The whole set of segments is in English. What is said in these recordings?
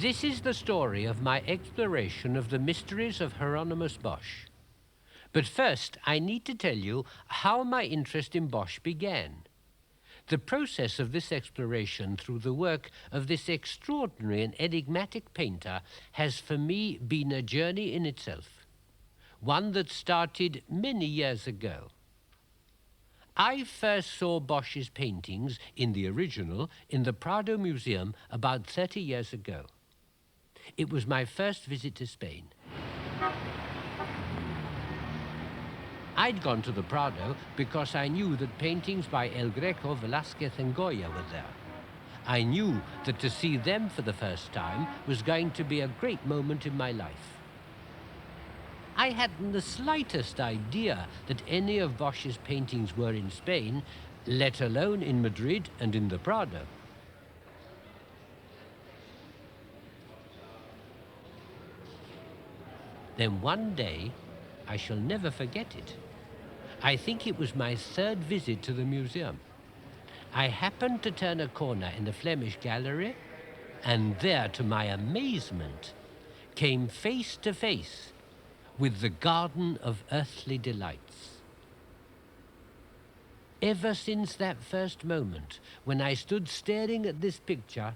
This is the story of my exploration of the mysteries of Hieronymus Bosch. But first, I need to tell you how my interest in Bosch began. The process of this exploration through the work of this extraordinary and enigmatic painter has for me been a journey in itself, one that started many years ago. I first saw Bosch's paintings in the original in the Prado Museum about 30 years ago. It was my first visit to Spain. I'd gone to the Prado because I knew that paintings by El Greco, Velázquez and Goya were there. I knew that to see them for the first time was going to be a great moment in my life. I hadn't the slightest idea that any of Bosch's paintings were in Spain, let alone in Madrid and in the Prado. Then one day, I shall never forget it. I think it was my third visit to the museum. I happened to turn a corner in the Flemish Gallery, and there, to my amazement, came face to face with the Garden of Earthly Delights. Ever since that first moment, when I stood staring at this picture,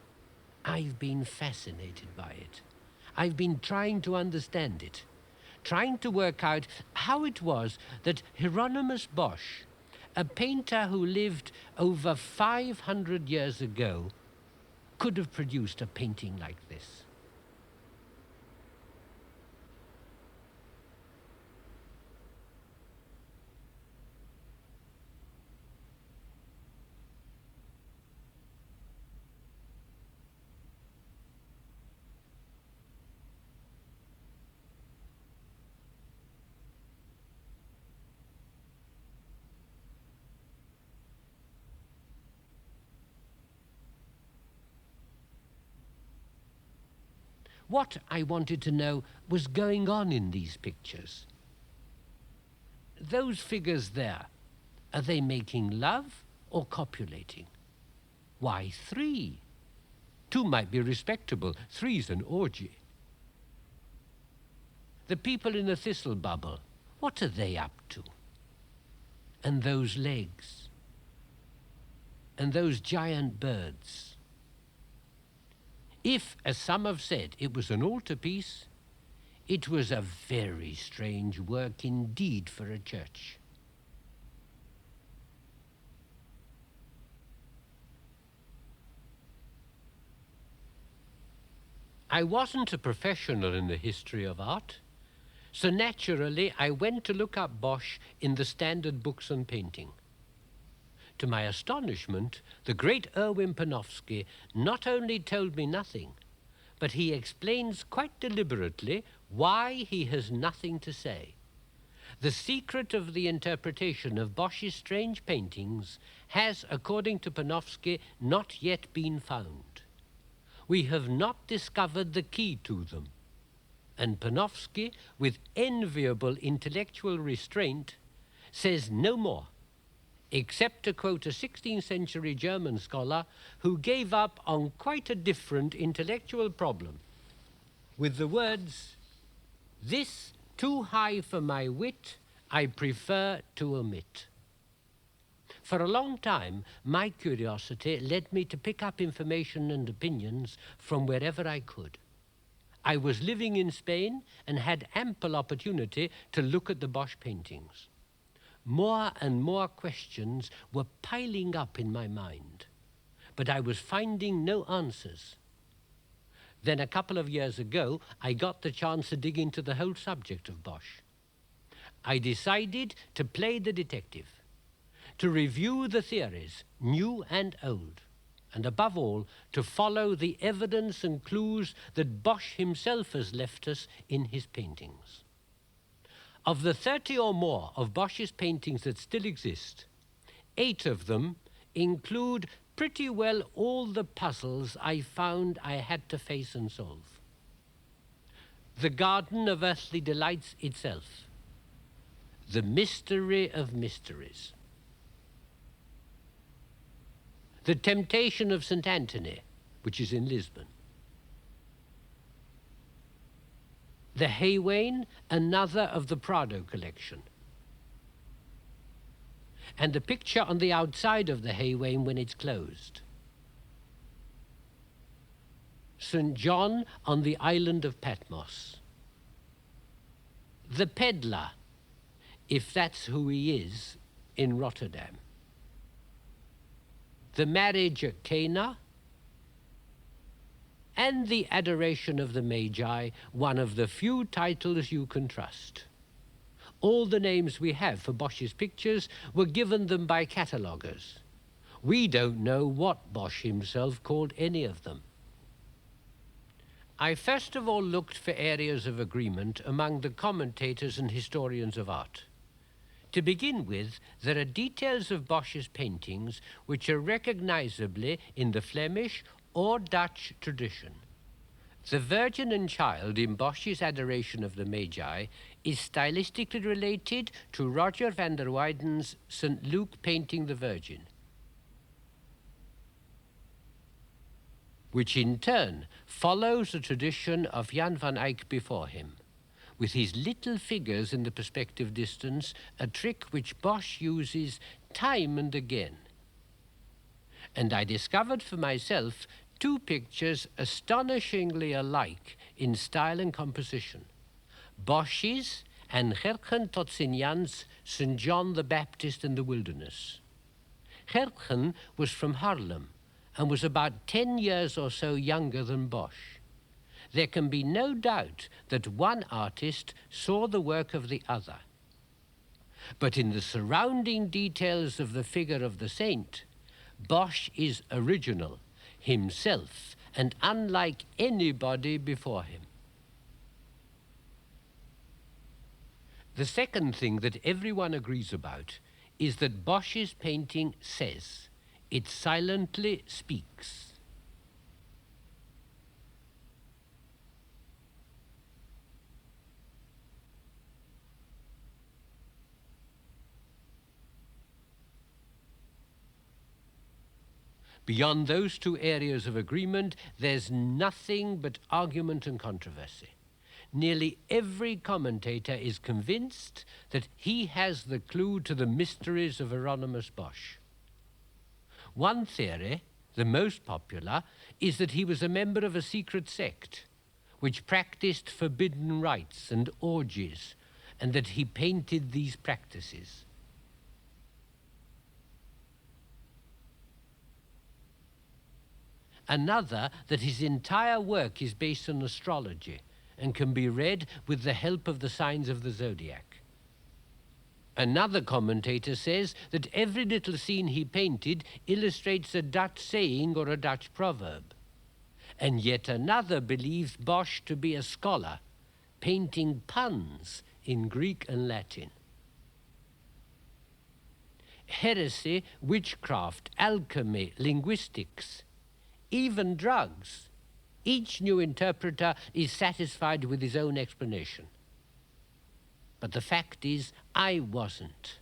I've been fascinated by it. I've been trying to understand it, trying to work out how it was that Hieronymus Bosch, a painter who lived over 500 years ago, could have produced a painting like this. What I wanted to know was going on in these pictures. Those figures there, are they making love or copulating? Why 3? 2 might be respectable, 3's an orgy. The people in the thistle bubble, what are they up to? And those legs? And those giant birds? If, as some have said, it was an altarpiece, it was a very strange work indeed for a church. I wasn't a professional in the history of art, so naturally I went to look up Bosch in the standard books on painting. To my astonishment, the great Erwin Panofsky not only told me nothing, but he explains quite deliberately why he has nothing to say. The secret of the interpretation of Bosch's strange paintings has, according to Panofsky, not yet been found. We have not discovered the key to them. And Panofsky, with enviable intellectual restraint, says no more, except to quote a 16th century German scholar who gave up on quite a different intellectual problem with the words, "This too high for my wit, I prefer to omit." For a long time, my curiosity led me to pick up information and opinions from wherever I could. I was living in Spain and had ample opportunity to look at the Bosch paintings. More and more questions were piling up in my mind, but I was finding no answers. Then a couple of years ago, I got the chance to dig into the whole subject of Bosch. I decided to play the detective, to review the theories, new and old, and above all, to follow the evidence and clues that Bosch himself has left us in his paintings. Of the 30 or more of Bosch's paintings that still exist, 8 of them include pretty well all the puzzles I found I had to face and solve. The Garden of Earthly Delights itself, the mystery of mysteries, the Temptation of St. Anthony, which is in Lisbon, The Haywain, another of the Prado collection. And the picture on the outside of the Haywain when it's closed. St. John on the island of Patmos. The peddler, if that's who he is, in Rotterdam. The marriage at Cana, and the adoration of the Magi, one of the few titles you can trust. All the names we have for Bosch's pictures were given them by cataloguers. We don't know what Bosch himself called any of them. I first of all looked for areas of agreement among the commentators and historians of art. To begin with, there are details of Bosch's paintings which are recognizably in the Flemish or Dutch tradition. The Virgin and Child in Bosch's adoration of the Magi is stylistically related to Roger van der Weyden's St. Luke painting the Virgin, which in turn follows the tradition of Jan van Eyck before him, with his little figures in the perspective distance, a trick which Bosch uses time and again. And I discovered for myself two pictures astonishingly alike in style and composition, Bosch's and Gertgen Totsignaan's St. John the Baptist in the Wilderness. Gertgen was from Haarlem and was about 10 years or so younger than Bosch. There can be no doubt that one artist saw the work of the other. But in the surrounding details of the figure of the saint, Bosch is original, himself, and unlike anybody before him. The second thing that everyone agrees about is that Bosch's painting says, it silently speaks. Beyond those two areas of agreement, there's nothing but argument and controversy. Nearly every commentator is convinced that he has the clue to the mysteries of Hieronymus Bosch. One theory, the most popular, is that he was a member of a secret sect which practiced forbidden rites and orgies, and that he painted these practices. Another, that his entire work is based on astrology and can be read with the help of the signs of the zodiac. Another commentator says that every little scene he painted illustrates a Dutch saying or a Dutch proverb. And yet another believes Bosch to be a scholar, painting puns in Greek and Latin. Heresy, witchcraft, alchemy, linguistics, even drugs. Each new interpreter is satisfied with his own explanation. But the fact is, I wasn't.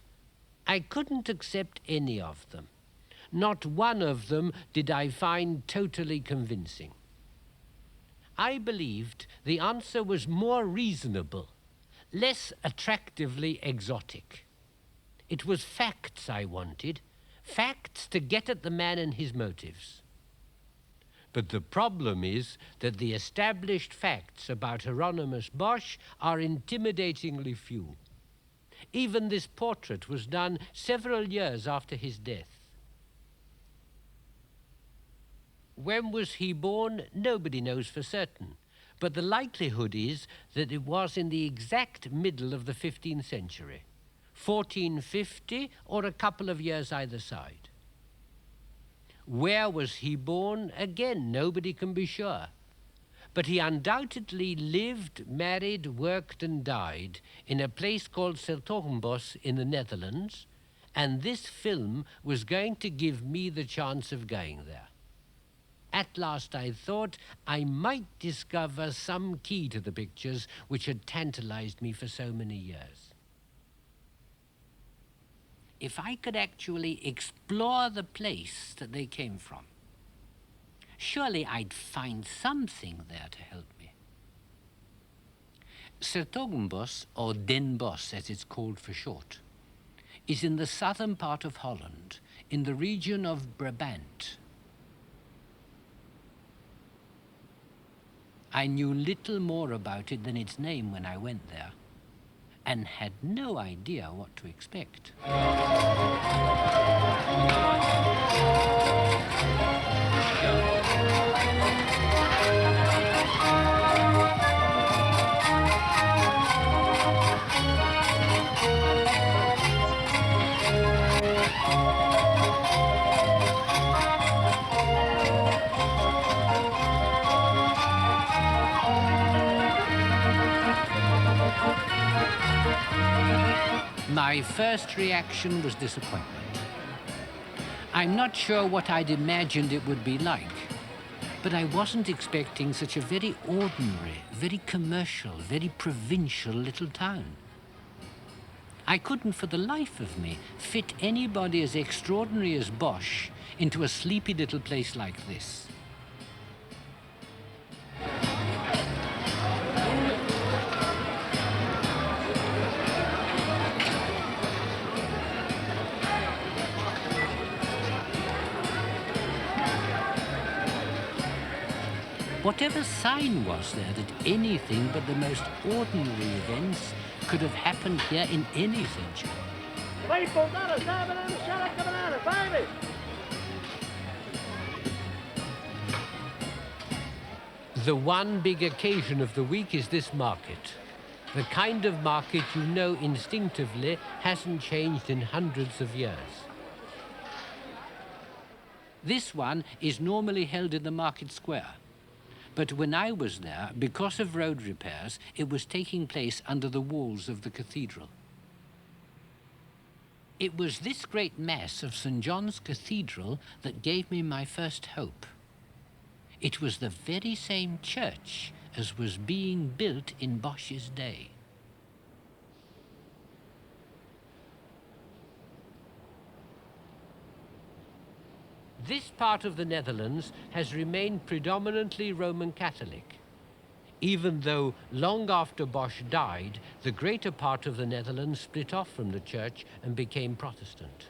I couldn't accept any of them. Not one of them did I find totally convincing. I believed the answer was more reasonable, less attractively exotic. It was facts I wanted, facts to get at the man and his motives. But the problem is that the established facts about Hieronymus Bosch are intimidatingly few. Even this portrait was done several years after his death. When was he born? Nobody knows for certain, but the likelihood is that it was in the exact middle of the 15th century, 1450 or a couple of years either side. Where was he born? Again, nobody can be sure. But he undoubtedly lived, married, worked and died in a place called 's-Hertogenbosch in the Netherlands, and this film was going to give me the chance of going there. At last I thought I might discover some key to the pictures which had tantalized me for so many years. If I could actually explore the place that they came from, surely I'd find something there to help me. 'S-Hertogenbosch, or Den Bosch as it's called for short, is in the southern part of Holland, in the region of Brabant. I knew little more about it than its name when I went there, and had no idea what to expect. My first reaction was disappointment. I'm not sure what I'd imagined it would be like, but I wasn't expecting such a very ordinary, very commercial, very provincial little town. I couldn't for the life of me fit anybody as extraordinary as Bosch into a sleepy little place like this. Whatever sign was there that anything but the most ordinary events could have happened here in any century? The one big occasion of the week is this market. The kind of market you know instinctively hasn't changed in hundreds of years. This one is normally held in the market square. But when I was there, because of road repairs, it was taking place under the walls of the cathedral. It was this great mass of St. John's Cathedral that gave me my first hope. It was the very same church as was being built in Bosch's day. This part of the Netherlands has remained predominantly Roman Catholic, even though long after Bosch died, the greater part of the Netherlands split off from the church and became Protestant.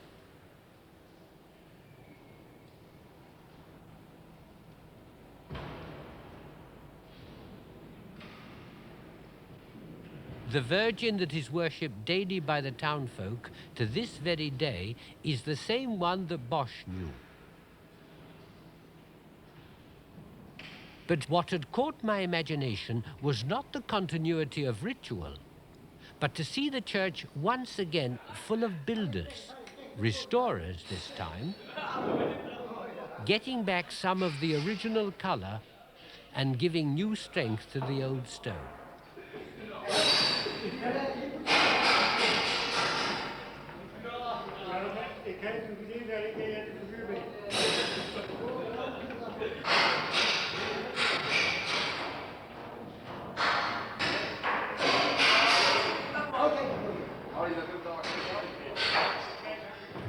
The Virgin that is worshipped daily by the townfolk to this very day is the same one that Bosch knew. But what had caught my imagination was not the continuity of ritual, but to see the church once again full of builders, restorers this time, getting back some of the original color and giving new strength to the old stone.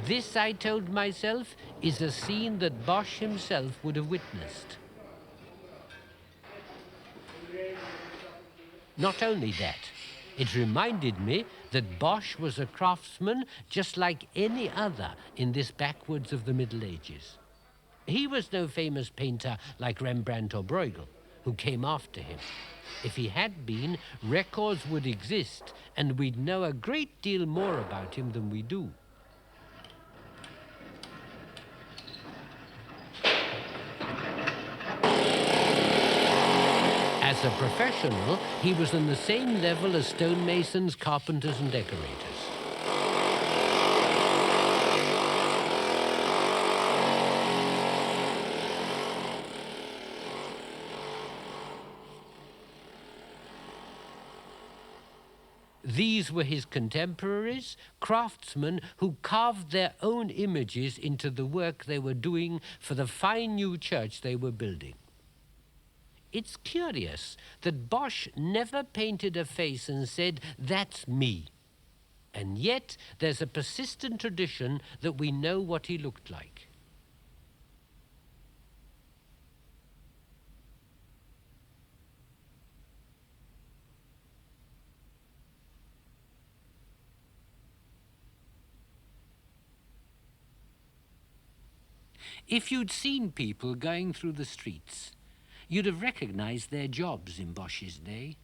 This, I told myself, is a scene that Bosch himself would have witnessed. Not only that, it reminded me that Bosch was a craftsman just like any other in this backwoods of the Middle Ages. He was no famous painter like Rembrandt or Bruegel, who came after him. If he had been, records would exist, and we'd know a great deal more about him than we do. As a professional, he was on the same level as stonemasons, carpenters, and decorators. These were his contemporaries, craftsmen who carved their own images into the work they were doing for the fine new church they were building. It's curious that Bosch never painted a face and said, "That's me." And yet there's a persistent tradition that we know what he looked like. If you'd seen people going through the streets, you'd have recognised their jobs in Bosch's day.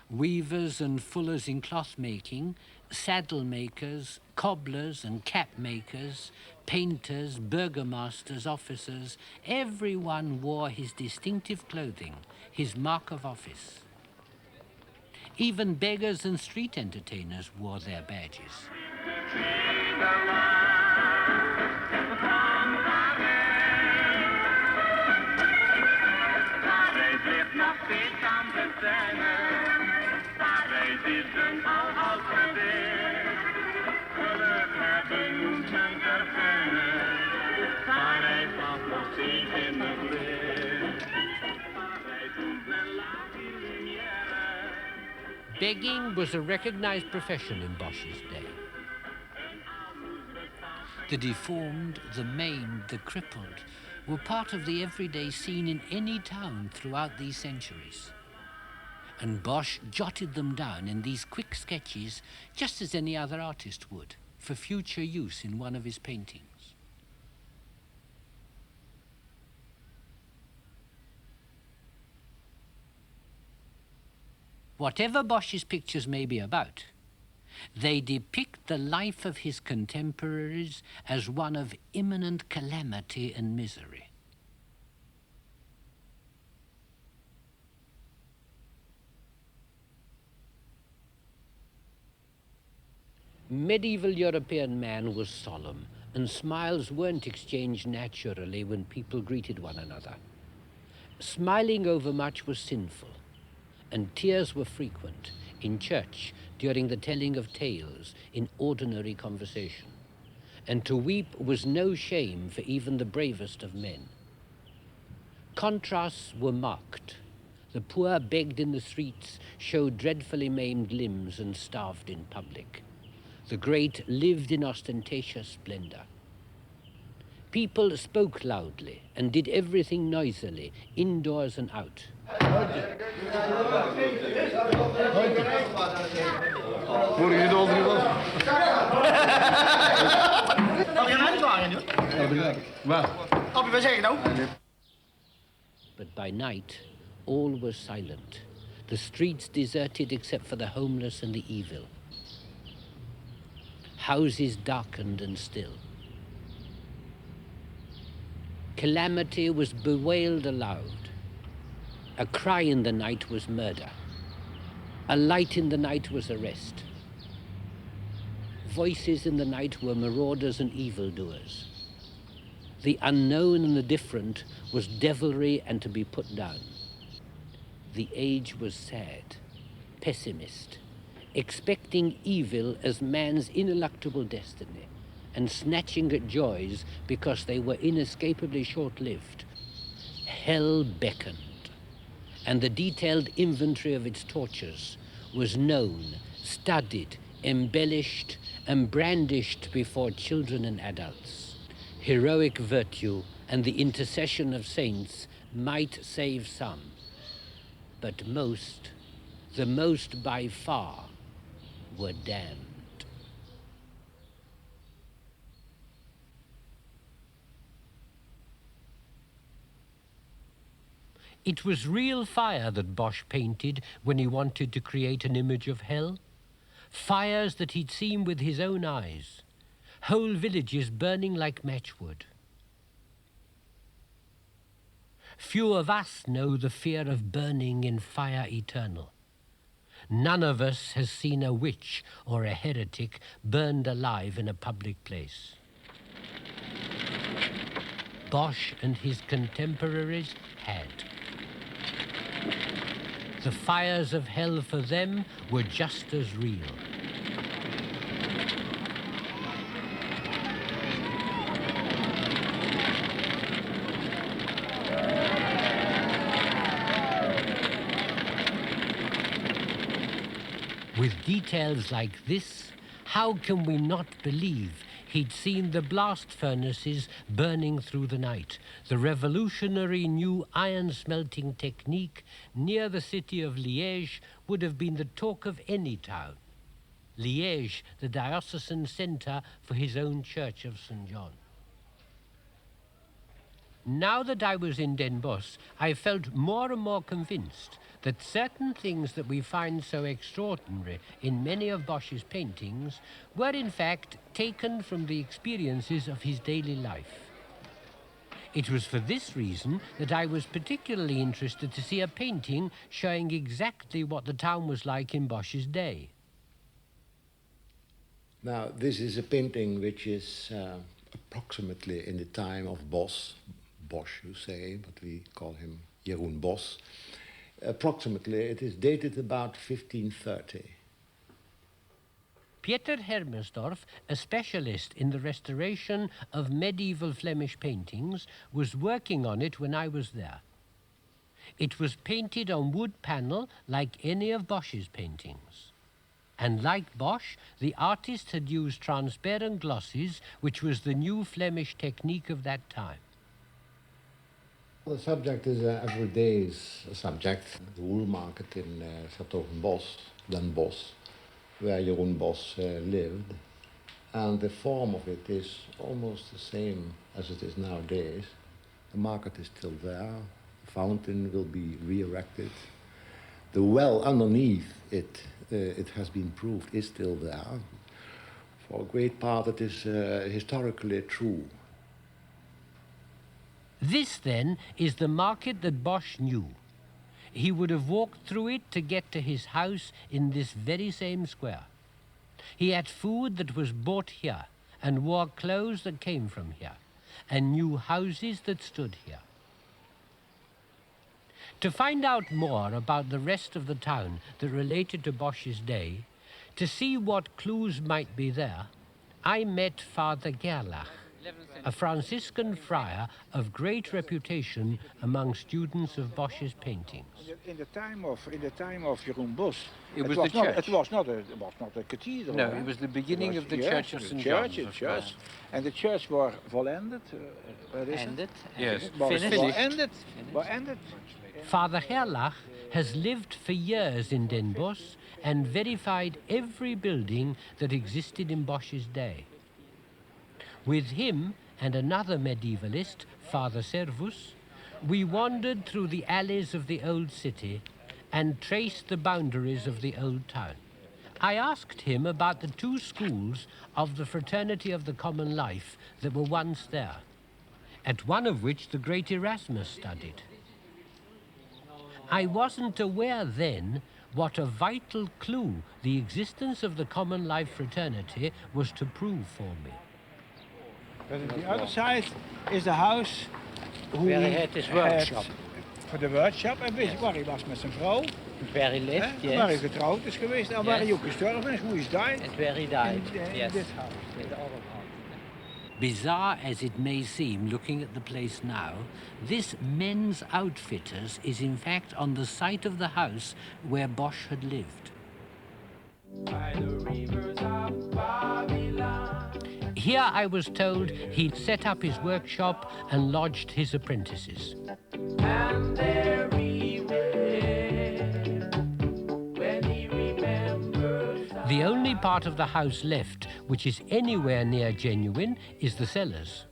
Weavers and fullers in cloth making, saddle makers, cobblers and cap makers, painters, burgomasters, officers, everyone wore his distinctive clothing, his mark of office. Even beggars and street entertainers wore their badges. Begging was a recognized profession in Bosch's day. The deformed, the maimed, the crippled were part of the everyday scene in any town throughout these centuries. And Bosch jotted them down in these quick sketches, just as any other artist would, for future use in one of his paintings. Whatever Bosch's pictures may be about, they depict the life of his contemporaries as one of imminent calamity and misery. Medieval European man was solemn, and smiles weren't exchanged naturally when people greeted one another. Smiling overmuch was sinful, and tears were frequent in church during the telling of tales in ordinary conversation. And to weep was no shame for even the bravest of men. Contrasts were marked. The poor begged in the streets, showed dreadfully maimed limbs, and starved in public. The great lived in ostentatious splendor. People spoke loudly and did everything noisily, indoors and out. But by night, all was silent. The streets deserted except for the homeless and the evil. Houses darkened and still. Calamity was bewailed aloud. A cry in the night was murder. A light in the night was arrest. Voices in the night were marauders and evildoers. The unknown and the different was devilry and to be put down. The age was sad, pessimist, expecting evil as man's ineluctable destiny, and snatching at joys because they were inescapably short-lived. Hell beckoned, and the detailed inventory of its tortures was known, studied, embellished, and brandished before children and adults. Heroic virtue and the intercession of saints might save some, but most, the most by far, were damned. It was real fire that Bosch painted when he wanted to create an image of hell. Fires that he'd seen with his own eyes. Whole villages burning like matchwood. Few of us know the fear of burning in fire eternal. None of us has seen a witch or a heretic burned alive in a public place. Bosch and his contemporaries had. The fires of hell for them were just as real. With details like this, how can we not believe he'd seen the blast furnaces burning through the night, the revolutionary new iron-smelting technique near the city of Liège would have been the talk of any town. Liège, the diocesan centre for his own church of St. John. Now that I was in Den Bosch, I felt more and more convinced that certain things that we find so extraordinary in many of Bosch's paintings were in fact taken from the experiences of his daily life. It was for this reason that I was particularly interested to see a painting showing exactly what the town was like in Bosch's day. Now, this is a painting which is approximately in the time of Bosch, you say, but we call him Jeroen Bosch. Approximately, it is dated about 1530. Pieter Hermersdorff, a specialist in the restoration of medieval Flemish paintings, was working on it when I was there. It was painted on wood panel like any of Bosch's paintings. And like Bosch, the artist had used transparent glosses, which was the new Flemish technique of that time. The subject is everyday subject. The wool market in Bosch, Den Bosch, where Jeroen Bosch lived. And the form of it is almost the same as it is nowadays. The market is still there. The fountain will be re-erected. The well underneath it, it has been proved, is still there. For a great part, it is historically true. This, then, is the market that Bosch knew. He would have walked through it to get to his house in this very same square. He ate food that was bought here, and wore clothes that came from here, and knew houses that stood here. To find out more about the rest of the town that related to Bosch's day, to see what clues might be there, I met Father Gerlach, a Franciscan friar of great reputation among students of Bosch's paintings. In the time of Jeroen Bosch, it was the church. It was not a cathedral. No, it was the beginning of the church of St. John's. And the church was volended. Ended? Yes. Finished. Father Gerlach has lived for years in Den Bosch and verified every building that existed in Bosch's day. With him and another medievalist, Father Servus, we wandered through the alleys of the old city and traced the boundaries of the old town. I asked him about the two schools of the Fraternity of the Common Life that were once there, at one of which the great Erasmus studied. I wasn't aware then what a vital clue the existence of the Common Life Fraternity was to prove for me. But on the other side is the house Where he had his workshop. Voor de workshop. En weet je waar hij was met zijn vrouw? Where he lived, yes. Waar hij getrouwd is geweest en waar hij ook gestorven is, hoe is died. And where he died, In this house. in the other house. Bizarre as it may seem looking at the place now, this men's outfitters is in fact on the site of the house where Bosch had lived. By the rivers of Babylon. Here I was told he'd set up his workshop and lodged his apprentices. And there he went when he remembers. The only part of the house left which is anywhere near genuine is the cellars.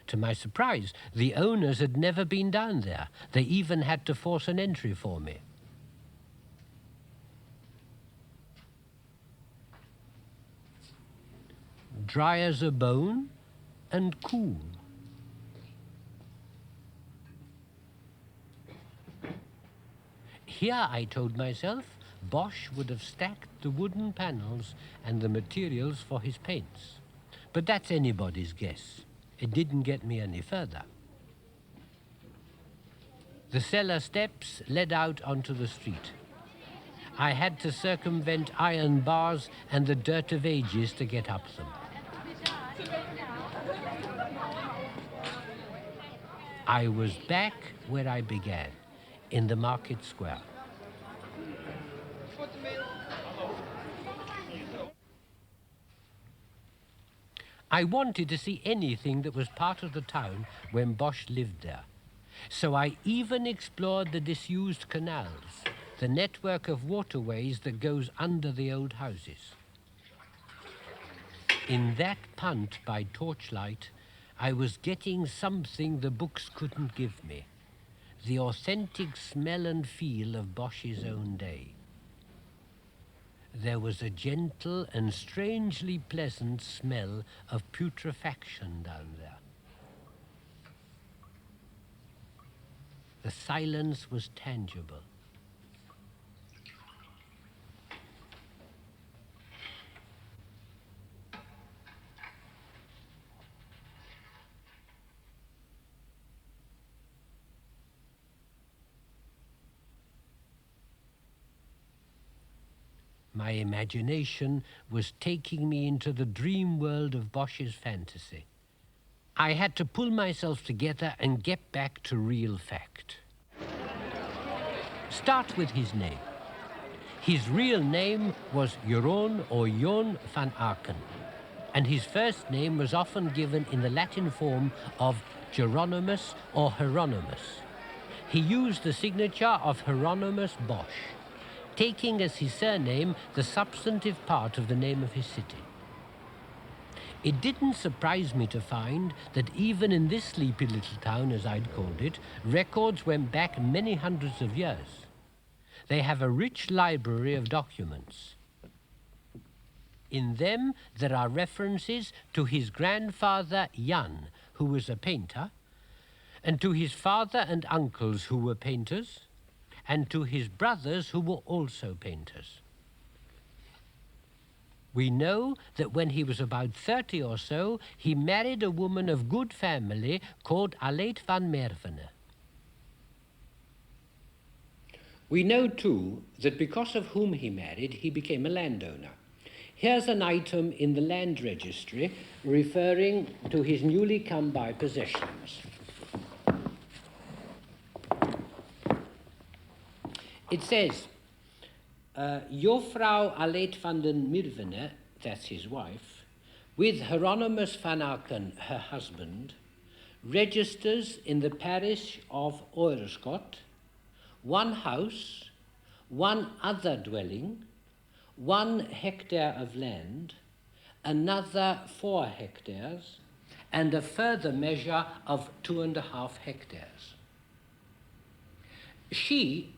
To my surprise, the owners had never been down there. They even had to force an entry for me. Dry as a bone and cool. Here, I told myself, Bosch would have stacked the wooden panels and the materials for his paints. But that's anybody's guess. It didn't get me any further. The cellar steps led out onto the street. I had to circumvent iron bars and the dirt of ages to get up them. I was back where I began, in the market square. I wanted to see anything that was part of the town when Bosch lived there. So I even explored the disused canals, the network of waterways that goes under the old houses. In that punt by torchlight, I was getting something the books couldn't give me, the authentic smell and feel of Bosch's own day. There was a gentle and strangely pleasant smell of putrefaction down there. The silence was tangible. My imagination was taking me into the dream world of Bosch's fantasy. I had to pull myself together and get back to real fact. Start with his name. His real name was Jeroen or Joon van Aken, and his first name was often given in the Latin form of Hieronymus or Hieronymus. He used the signature of Hieronymus Bosch, taking as his surname the substantive part of the name of his city. It didn't surprise me to find that even in this sleepy little town, as I'd called it, records went back many hundreds of years. They have a rich library of documents. In them, there are references to his grandfather Jan, who was a painter, and to his father and uncles who were painters, and to his brothers who were also painters. We know that when he was about 30 or so, he married a woman of good family called Aleid van Merwene. We know too that because of whom he married, he became a landowner. Here's an item in the land registry referring to his newly come by possessions. It says, Juffrouw Aleid van den Merwene, that's his wife, with Hieronymus van Aken, her husband, registers in the parish of Oirerscot 1 house, 1 other dwelling, 1 hectare of land, another 4 hectares, and a further measure of 2.5 hectares. She,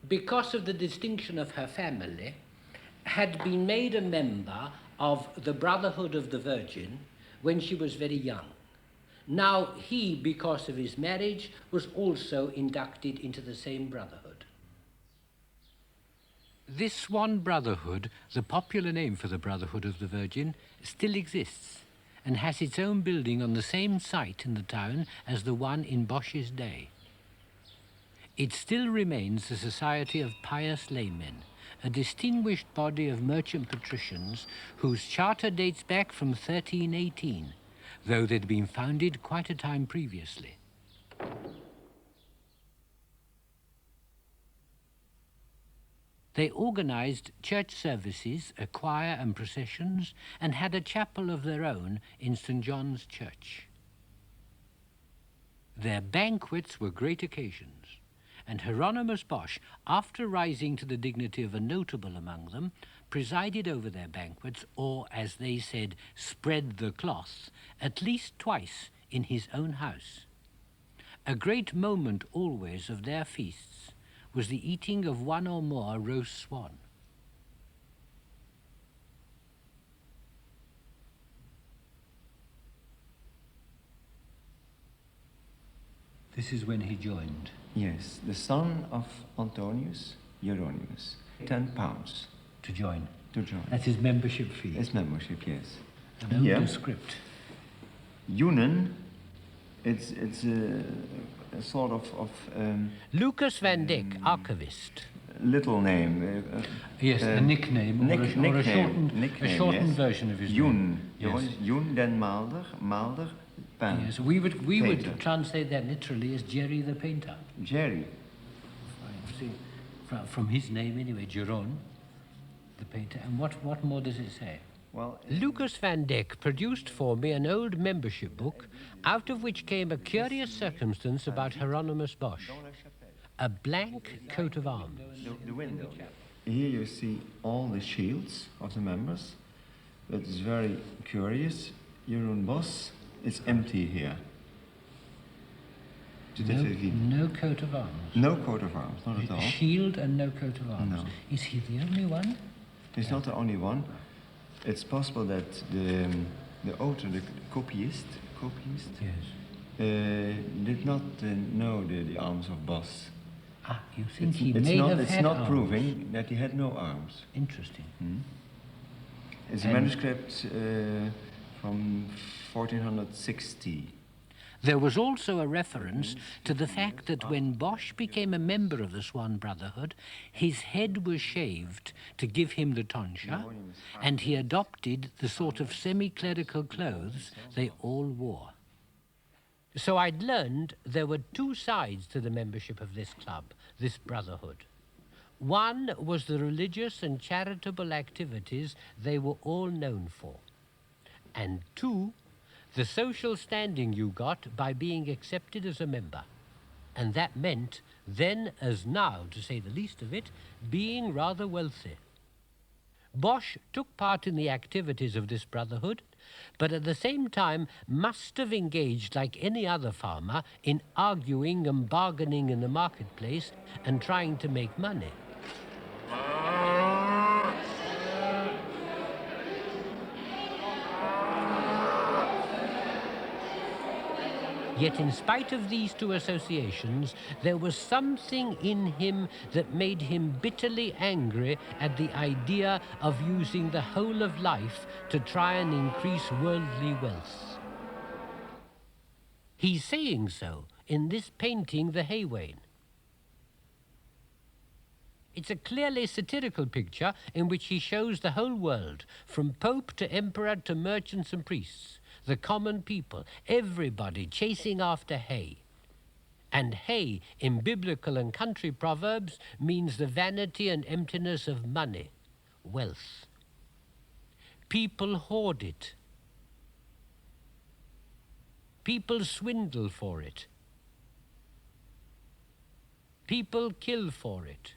because of the distinction of her family, had been made a member of the Brotherhood of the Virgin when she was very young. Now he, because of his marriage, was also inducted into the same brotherhood. This one brotherhood, the popular name for the Brotherhood of the Virgin, still exists and has its own building on the same site in the town as the one in Bosch's day. It still remains a society of pious laymen, a distinguished body of merchant patricians whose charter dates back from 1318, though they'd been founded quite a time previously. They organized church services, a choir and processions, and had a chapel of their own in St. John's Church. Their banquets were great occasions, and Hieronymus Bosch, after rising to the dignity of a notable among them, presided over their banquets, or, as they said, spread the cloth, at least twice in his own house. A great moment always of their feasts was the eating of 1 or more roast swan. This is when he joined. Yes, the son of Antonius, Hieronymus. £10 To join. to join. That's his membership fee. His membership, yes. An Yeah. older script. Yunen, it's a sort of Lucas van Dijk, archivist. little name. Yes, a nickname, or a shortened yes. version of his Jun. name. Jun den Maalder, Pan. Yes, we would Painter. translate that literally as Jerry the painter. Jerry. See, from his name anyway, Jeroen, the painter. And what more does it say? Well, Lucas van Dijk produced for me an old membership book, out of which came a curious circumstance about Hieronymus Bosch. A blank coat of arms. the window. Here you see all the shields of the members. That is very curious. Jeroen Bosch, It's empty here. No coat of arms. No coat of arms, not at all. A shield and no coat of arms. No. Is he the only one? He's not the only one. It's possible that the author, the copyist, Yes. did not know the arms of Bosch. Ah, you think he it's may not, have it's had not arms? proving that he had no arms. Interesting. It's a manuscript from 1460. There was also a reference to the fact that when Bosch became a member of the Swan Brotherhood, his head was shaved to give him the tonsure, and he adopted the sort of semi-clerical clothes they all wore. So I'd learned there were two sides to the membership of this club, this brotherhood. One was the religious and charitable activities they were all known for. And two, the social standing you got by being accepted as a member. And that meant, then as now, to say the least of it, being rather wealthy. Bosch took part in the activities of this brotherhood, but at the same time must have engaged like any other farmer in arguing and bargaining in the marketplace and trying to make money. Yet in spite of these two associations, there was something in him that made him bitterly angry at the idea of using the whole of life to try and increase worldly wealth. He's saying so in this painting, The Haywain. It's a clearly satirical picture in which he shows the whole world, from Pope to Emperor to merchants and priests, the common people, everybody chasing after hay. And hay, in biblical and country proverbs, means the vanity and emptiness of money, wealth. People hoard it. People swindle for it. People kill for it.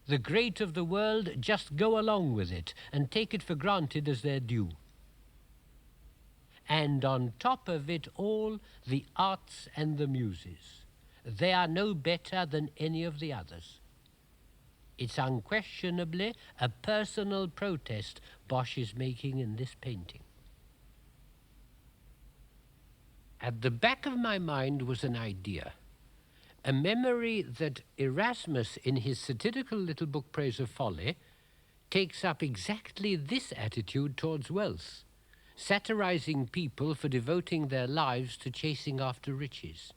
The great of the world just go along with it and take it for granted as their due. And on top of it all, the arts and the muses. They are no better than any of the others. It's unquestionably a personal protest Bosch is making in this painting. At the back of my mind was an idea. A memory that Erasmus, in his satirical little book Praise of Folly, takes up exactly this attitude towards wealth, satirizing people for devoting their lives to chasing after riches.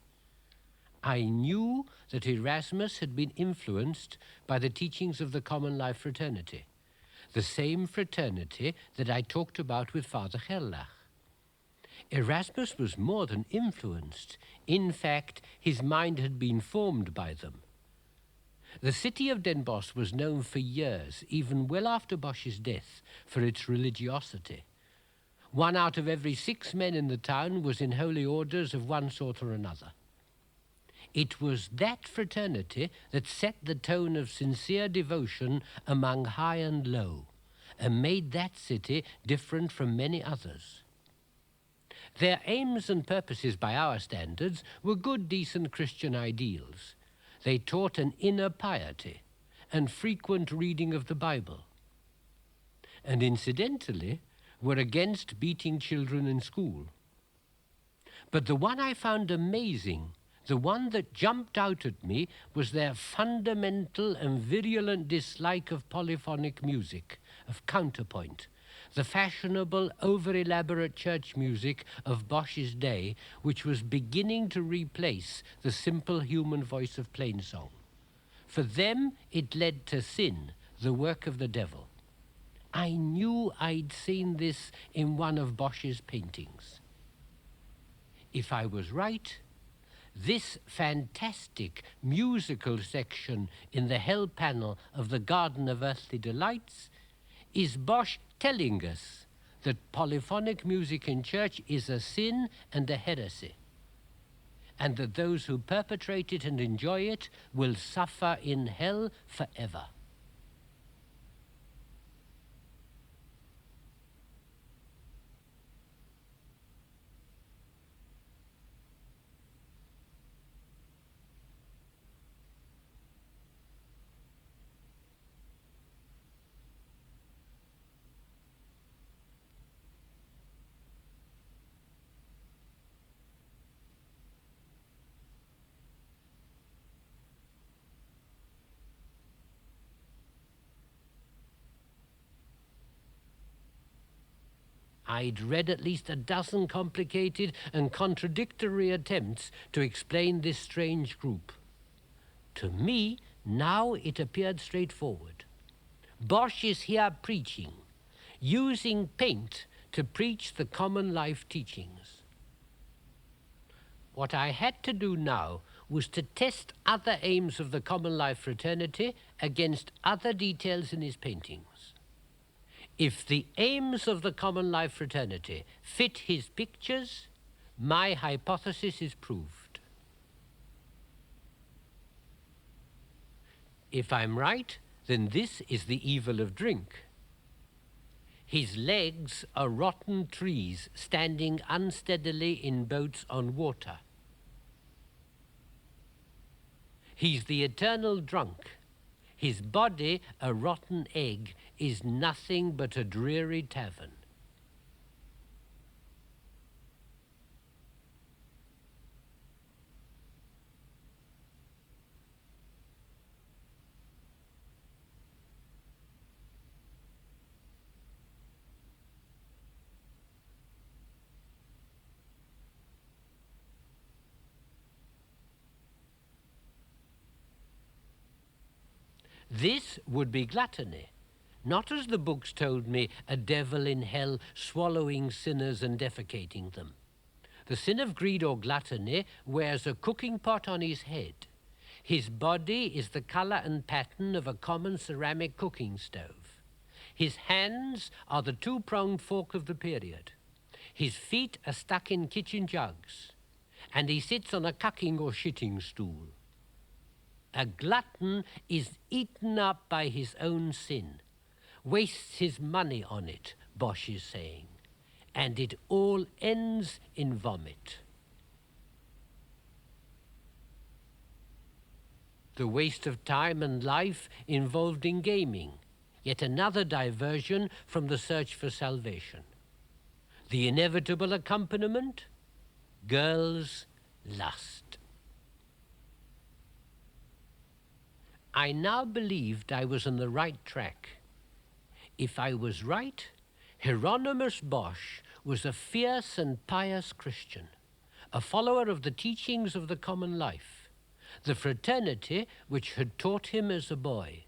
I knew that Erasmus had been influenced by the teachings of the Common Life Fraternity, the same fraternity that I talked about with Father Gerlach. Erasmus was more than influenced. In fact, his mind had been formed by them. The city of Den Bosch was known for years, even well after Bosch's death, for its religiosity. 1 out of every 6 men in the town was in holy orders of one sort or another. It was that fraternity that set the tone of sincere devotion among high and low, and made that city different from many others. Their aims and purposes by our standards were good, decent Christian ideals. They taught an inner piety and frequent reading of the Bible. And incidentally, were against beating children in school. But the one I found amazing, the one that jumped out at me, was their fundamental and virulent dislike of polyphonic music, of counterpoint, the fashionable, over-elaborate church music of Bosch's day, which was beginning to replace the simple human voice of plainsong. For them, it led to sin, the work of the devil. I knew I'd seen this in one of Bosch's paintings. If I was right, this fantastic musical section in the hell panel of the Garden of Earthly Delights is Bosch telling us that polyphonic music in church is a sin and a heresy, and that those who perpetrate it and enjoy it will suffer in hell forever. I'd read at least a dozen complicated and contradictory attempts to explain this strange group. To me, now it appeared straightforward. Bosch is here preaching, using paint to preach the common life teachings. What I had to do now was to test other aims of the common life fraternity against other details in his paintings. If the aims of the common life fraternity fit his pictures, my hypothesis is proved. If I'm right, then this is the evil of drink. His legs are rotten trees standing unsteadily in boats on water. He's the eternal drunk. His body, a rotten egg, is nothing but a dreary tavern. This would be gluttony, not as the books told me, a devil in hell swallowing sinners and defecating them. The sin of greed or gluttony wears a cooking pot on his head. His body is the color and pattern of a common ceramic cooking stove. His hands are the two-pronged fork of the period. His feet are stuck in kitchen jugs, and he sits on a cucking or shitting stool. A glutton is eaten up by his own sin, wastes his money on it, Bosch is saying, and it all ends in vomit. The waste of time and life involved in gaming, yet another diversion from the search for salvation. The inevitable accompaniment? Girls' lust. I now believed I was on the right track. If I was right, Hieronymus Bosch was a fierce and pious Christian, a follower of the teachings of the common life, the fraternity which had taught him as a boy,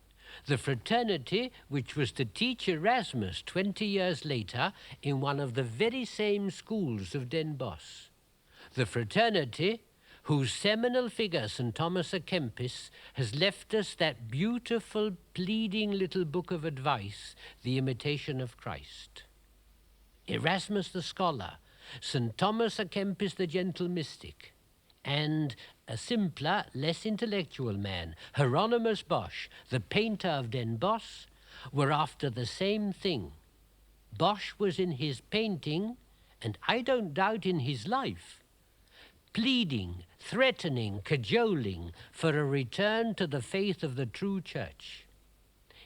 the fraternity which was to teach Erasmus 20 years later in one of the very same schools of Den Bosch, the fraternity whose seminal figure, St. Thomas à Kempis, has left us that beautiful, pleading little book of advice, The Imitation of Christ. Erasmus the scholar, St. Thomas à Kempis the gentle mystic, and a simpler, less intellectual man, Hieronymus Bosch, the painter of Den Bosch, were after the same thing. Bosch was in his painting, and I don't doubt in his life, pleading, threatening, cajoling for a return to the faith of the true church.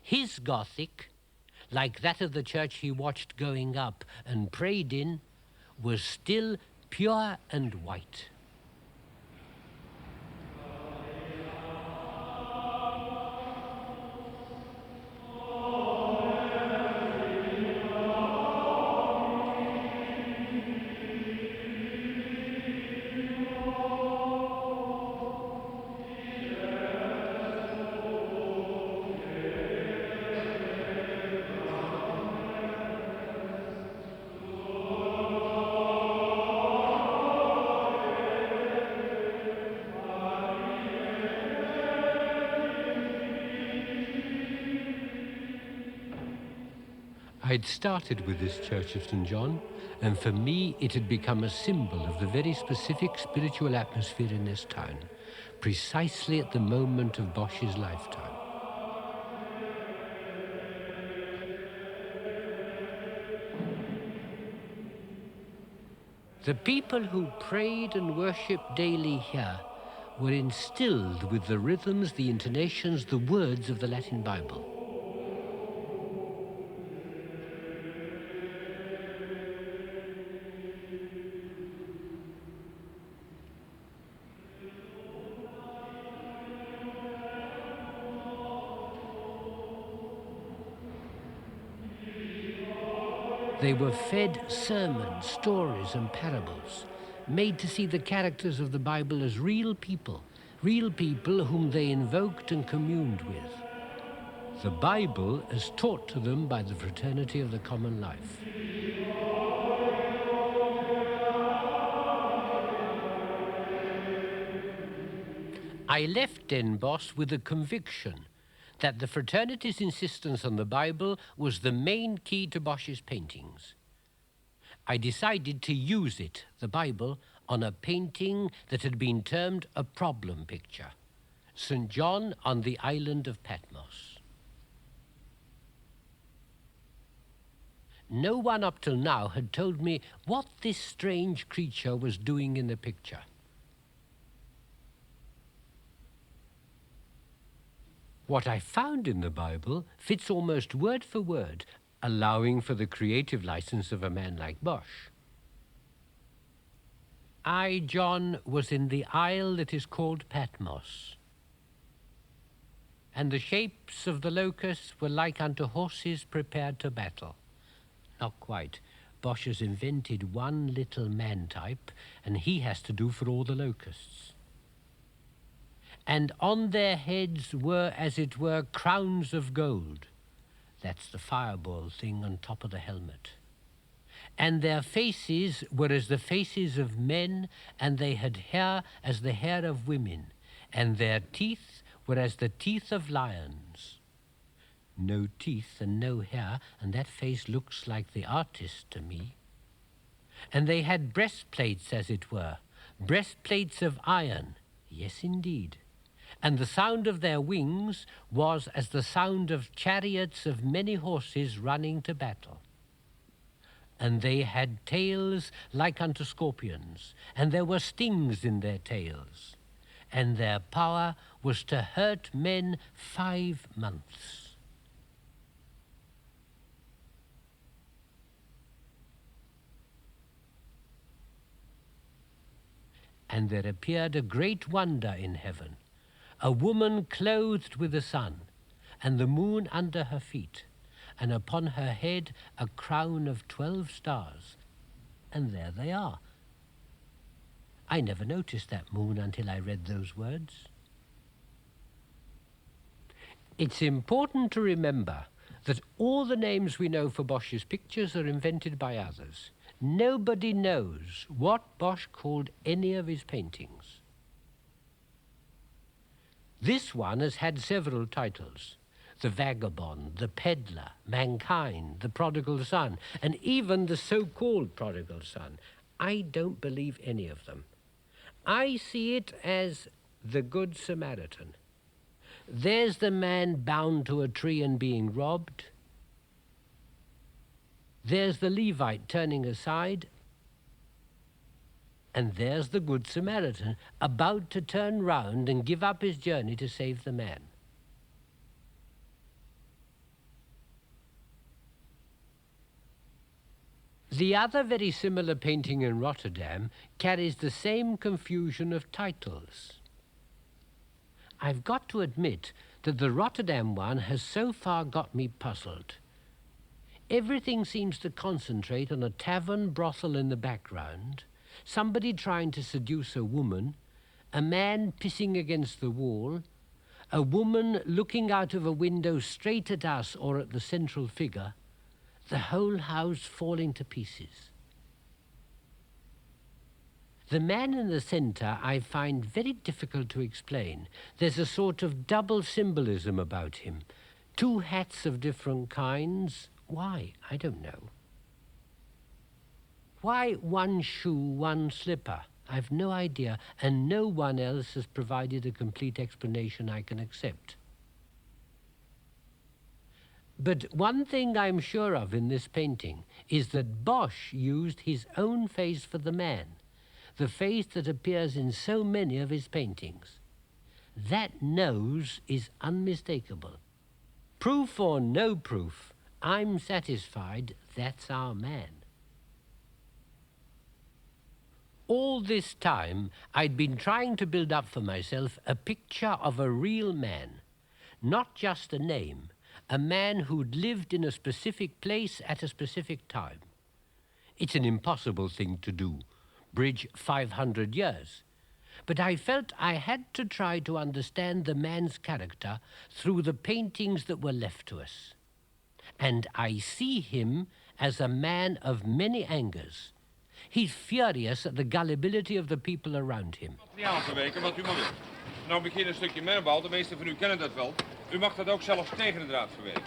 His Gothic, like that of the church he watched going up and prayed in, was still pure and white. I'd started with this Church of St. John, and for me it had become a symbol of the very specific spiritual atmosphere in this town, precisely at the moment of Bosch's lifetime. The people who prayed and worshipped daily here were instilled with the rhythms, the intonations, the words of the Latin Bible. They were fed sermons, stories, and parables, made to see the characters of the Bible as real people whom they invoked and communed with. The Bible as taught to them by the fraternity of the common life. I left Den Bosch with a conviction that the fraternity's insistence on the Bible was the main key to Bosch's paintings. I decided to use it, the Bible, on a painting that had been termed a problem picture, St. John on the island of Patmos. No one up till now had told me what this strange creature was doing in the picture. What I found in the Bible fits almost word for word, allowing for the creative license of a man like Bosch. I, John, was in the isle that is called Patmos, and the shapes of the locusts were like unto horses prepared to battle. Not quite. Bosch has invented one little man type, and he has to do for all the locusts. And on their heads were, as it were, crowns of gold. That's the fireball thing on top of the helmet. And their faces were as the faces of men, and they had hair as the hair of women, and their teeth were as the teeth of lions. No teeth and no hair, and that face looks like the artist to me. And they had breastplates, as it were, breastplates of iron, yes indeed. And the sound of their wings was as the sound of chariots of many horses running to battle. And they had tails like unto scorpions, and there were stings in their tails, and their power was to hurt men 5 months. And there appeared a great wonder in heaven, a woman clothed with the sun, and the moon under her feet, and upon her head a crown of 12 stars. And there they are. I never noticed that moon until I read those words. It's important to remember that all the names we know for Bosch's pictures are invented by others. Nobody knows what Bosch called any of his paintings. This one has had several titles: The Vagabond, The Peddler, Mankind, The Prodigal Son, and even the so-called Prodigal Son. I don't believe any of them. I see it as the Good Samaritan. There's the man bound to a tree and being robbed. There's the Levite turning aside. And there's the Good Samaritan, about to turn round and give up his journey to save the man. The other very similar painting in Rotterdam carries the same confusion of titles. I've got to admit that the Rotterdam one has so far got me puzzled. Everything seems to concentrate on a tavern brothel in the background, somebody trying to seduce a woman, a man pissing against the wall, a woman looking out of a window straight at us or at the central figure, the whole house falling to pieces. The man in the center I find very difficult to explain. There's a sort of double symbolism about him. 2 hats of different kinds. Why? I don't know. Why 1 shoe, 1 slipper? I've no idea, and no one else has provided a complete explanation I can accept. But one thing I'm sure of in this painting is that Bosch used his own face for the man, the face that appears in so many of his paintings. That nose is unmistakable. Proof or no proof, I'm satisfied that's our man. All this time, I'd been trying to build up for myself a picture of a real man, not just a name, a man who'd lived in a specific place at a specific time. It's an impossible thing to do, bridge 500 years. But I felt I had to try to understand the man's character through the paintings that were left to us. And I see him as a man of many angers. He's furious at the gullibility of the people around him. Materiaal verwerken wat u maar wilt. Nou begin een stukje merbouw, de meesten van u kennen dat wel. U mag dat ook zelfs tegen de draad verwerken.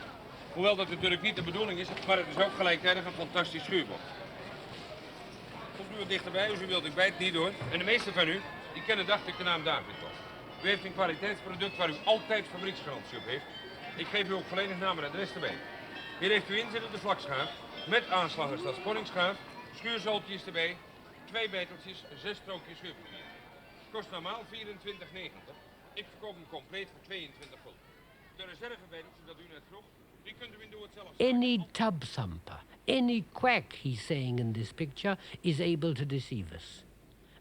Hoewel dat natuurlijk niet de bedoeling is, maar het is ook gelijktijdig een fantastisch schuurbord. Komt u wat dichterbij, als u wilt, ik bijt niet door. En de meesten van u, die kennen dacht ik de naam David wel. U heeft een kwaliteitsproduct waar u altijd fabrieksgarantie op heeft. Ik geef u ook volledig naam en adres erbij. Hier heeft u inzittende vlakschaaf, met aanslagers als spanningsschaaf, schuurzooltjes erbij, 2 beteltjes, 6 strookjes schuurpapier. Kost normaal 24,90. Ik verkoop hem compleet voor 22 gulden. De reservebetel, zodat u net vroeg, die kunt u in doe het zelf. Any tub thumper, any quack, he's saying in this picture, is able to deceive us.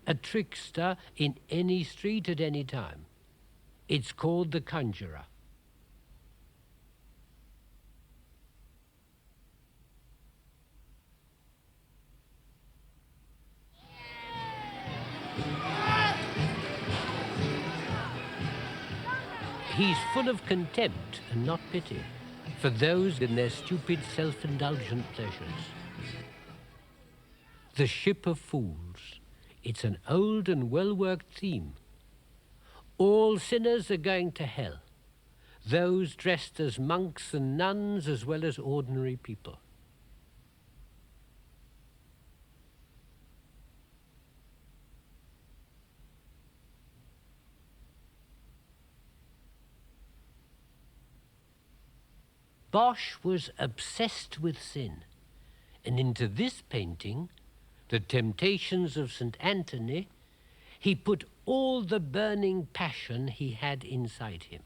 A trickster in any street at any time. It's called the conjurer. He's full of contempt and not pity for those in their stupid, self-indulgent pleasures. The Ship of Fools. It's an old and well-worked theme. All sinners are going to hell, those dressed as monks and nuns as well as ordinary people. Bosch was obsessed with sin, and into this painting, The Temptations of St. Anthony, he put all the burning passion he had inside him.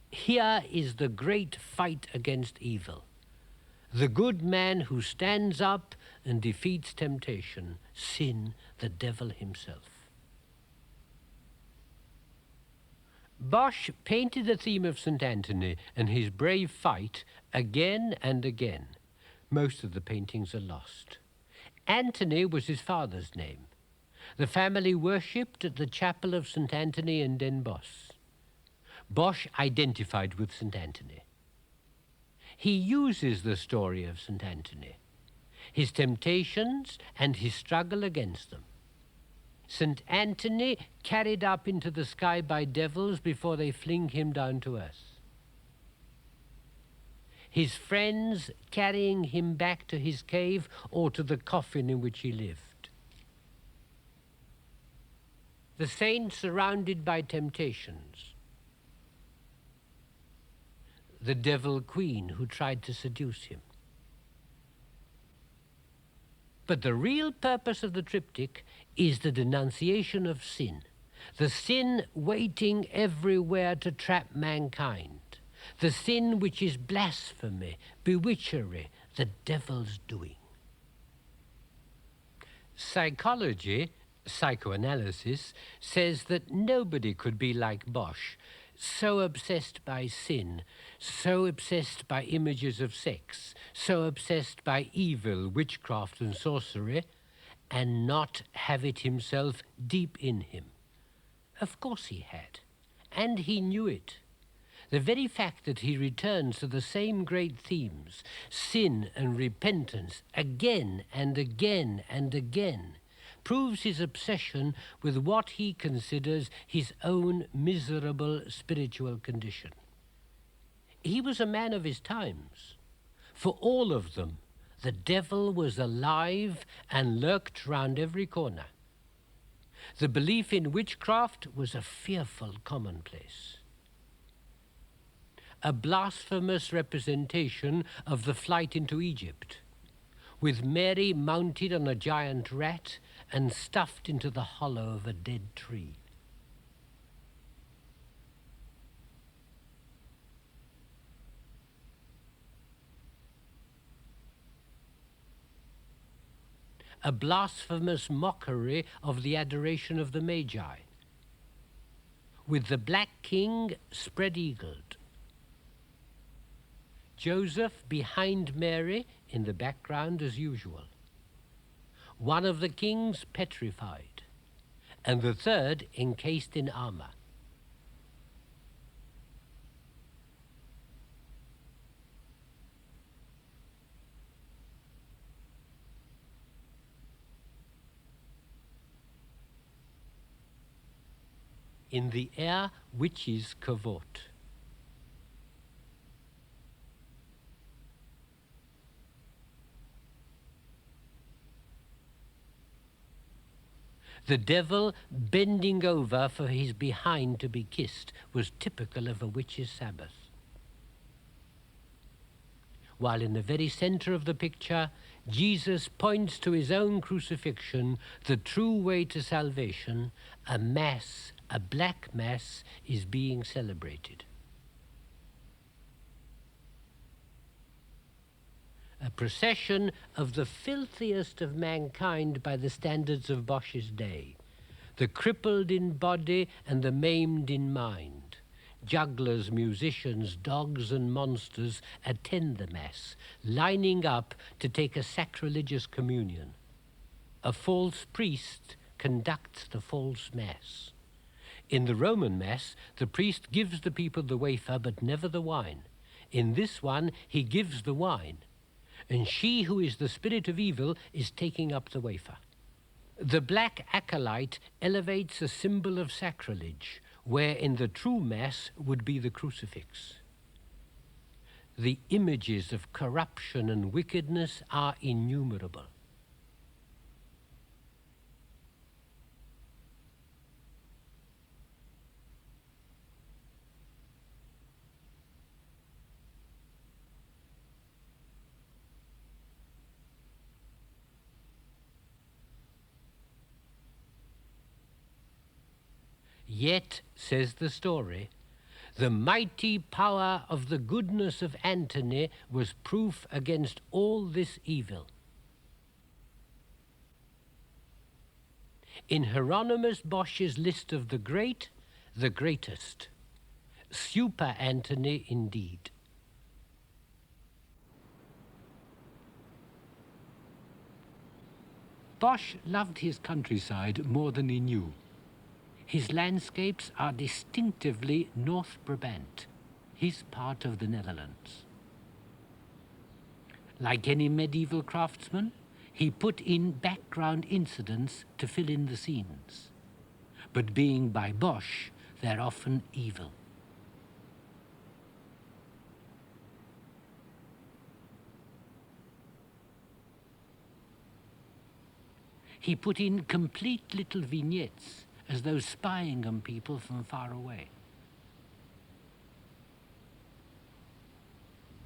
Here is the great fight against evil. The good man who stands up and defeats temptation, sin, the devil himself. Bosch painted the theme of St. Anthony and his brave fight again and again. Most of the paintings are lost. Anthony was his father's name. The family worshipped at the chapel of St. Anthony in Den Bosch. Bosch identified with St. Anthony. He uses the story of St. Anthony, his temptations and his struggle against them. St. Anthony carried up into the sky by devils before they fling him down to earth. His friends carrying him back to his cave or to the coffin in which he lived. The saint surrounded by temptations. The devil queen who tried to seduce him. But the real purpose of the triptych is the denunciation of sin, the sin waiting everywhere to trap mankind, the sin which is blasphemy, bewitchery, the devil's doing. Psychology, psychoanalysis, says that nobody could be like Bosch, so obsessed by sin, so obsessed by images of sex, so obsessed by evil, witchcraft and sorcery, and not have it himself deep in him. Of course he had, and he knew it. The very fact that he returns to the same great themes, sin and repentance, again and again and again, proves his obsession with what he considers his own miserable spiritual condition. He was a man of his times. For all of them, the devil was alive and lurked round every corner. The belief in witchcraft was a fearful commonplace. A blasphemous representation of the flight into Egypt, with Mary mounted on a giant rat and stuffed into the hollow of a dead tree. A blasphemous mockery of the adoration of the Magi, with the black king spread-eagled, Joseph behind Mary in the background as usual. One of the kings petrified, and the third encased in armor. In the air, witches cavort. The devil bending over for his behind to be kissed was typical of a witch's Sabbath. While in the very center of the picture, Jesus points to his own crucifixion, the true way to salvation. A mass, a black mass, is being celebrated. A procession of the filthiest of mankind by the standards of Bosch's day, the crippled in body and the maimed in mind. Jugglers, musicians, dogs and monsters attend the Mass, lining up to take a sacrilegious communion. A false priest conducts the false Mass. In the Roman Mass, the priest gives the people the wafer but never the wine. In this one, he gives the wine, and she who is the spirit of evil is taking up the wafer. The black acolyte elevates a symbol of sacrilege, where in the true Mass would be the crucifix. The images of corruption and wickedness are innumerable. Yet, says the story, the mighty power of the goodness of Antony was proof against all this evil. In Hieronymus Bosch's list of the great, the greatest. Super Antony indeed. Bosch loved his countryside more than he knew. His landscapes are distinctively North Brabant, his part of the Netherlands. Like any medieval craftsman, he put in background incidents to fill in the scenes. But being by Bosch, they're often evil. He put in complete little vignettes, as though spying on people from far away.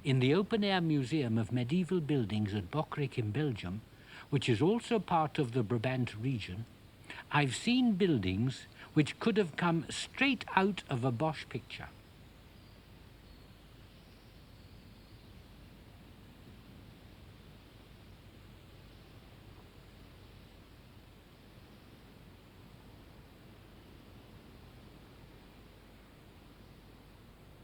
In the open-air museum of medieval buildings at Bosch in Belgium, which is also part of the Brabant region, I've seen buildings which could have come straight out of a Bosch picture.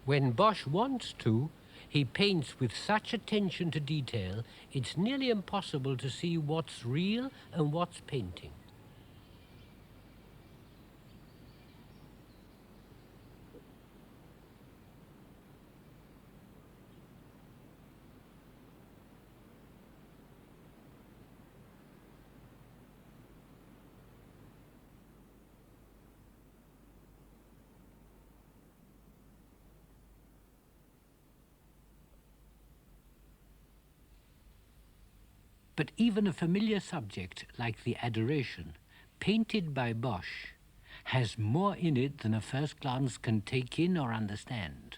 When Bosch wants to, he paints with such attention to detail, it's nearly impossible to see what's real and what's painting. But even a familiar subject like the Adoration, painted by Bosch, has more in it than a first glance can take in or understand.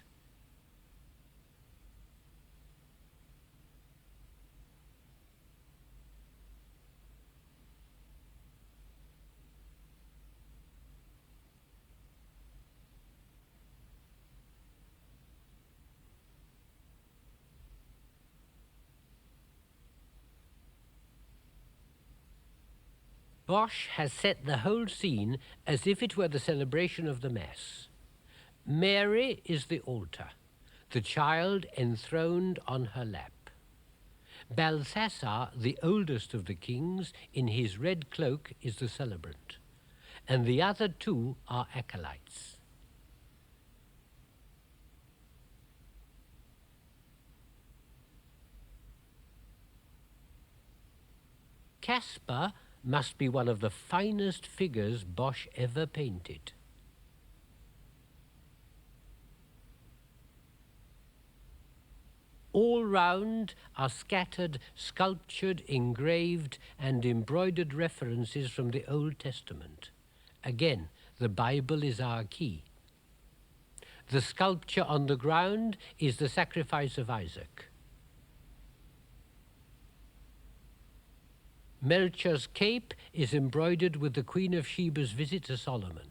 Bosch has set the whole scene as if it were the celebration of the Mass. Mary is the altar. the child enthroned on her lap. Balthasar, the oldest of the kings, in his red cloak is the celebrant, and the other two are acolytes. Caspar must be one of the finest figures Bosch ever painted. All round are scattered, sculptured, engraved, and embroidered references from the Old Testament. Again, the Bible is our key. The sculpture on the ground is the sacrifice of Isaac. Melchior's cape is embroidered with the Queen of Sheba's visit to Solomon.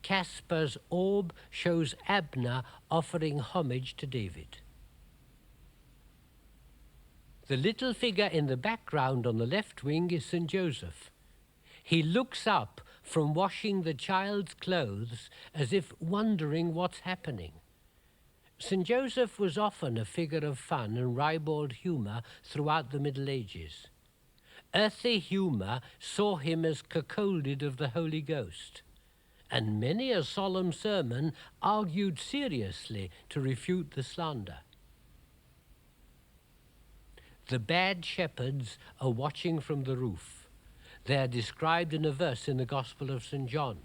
Caspar's orb shows Abner offering homage to David. The little figure in the background on the left wing is St. Joseph. He looks up from washing the child's clothes as if wondering what's happening. St. Joseph was often a figure of fun and ribald humour throughout the Middle Ages. Earthly humour saw him as cuckolded of the Holy Ghost, and many a solemn sermon argued seriously to refute the slander. The bad shepherds are watching from the roof. They are described in a verse in the Gospel of St. John.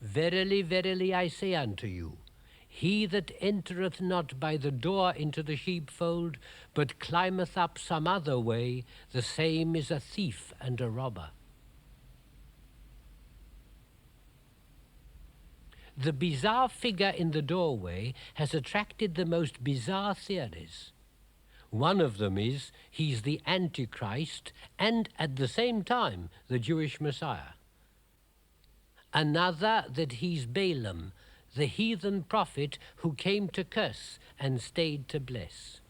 Verily, verily, I say unto you, he that entereth not by the door into the sheepfold, but climbeth up some other way, the same is a thief and a robber. The bizarre figure in the doorway has attracted the most bizarre theories. One of them is he's the Antichrist and at the same time the Jewish Messiah. Another that he's Balaam, the heathen prophet who came to curse and stayed to bless.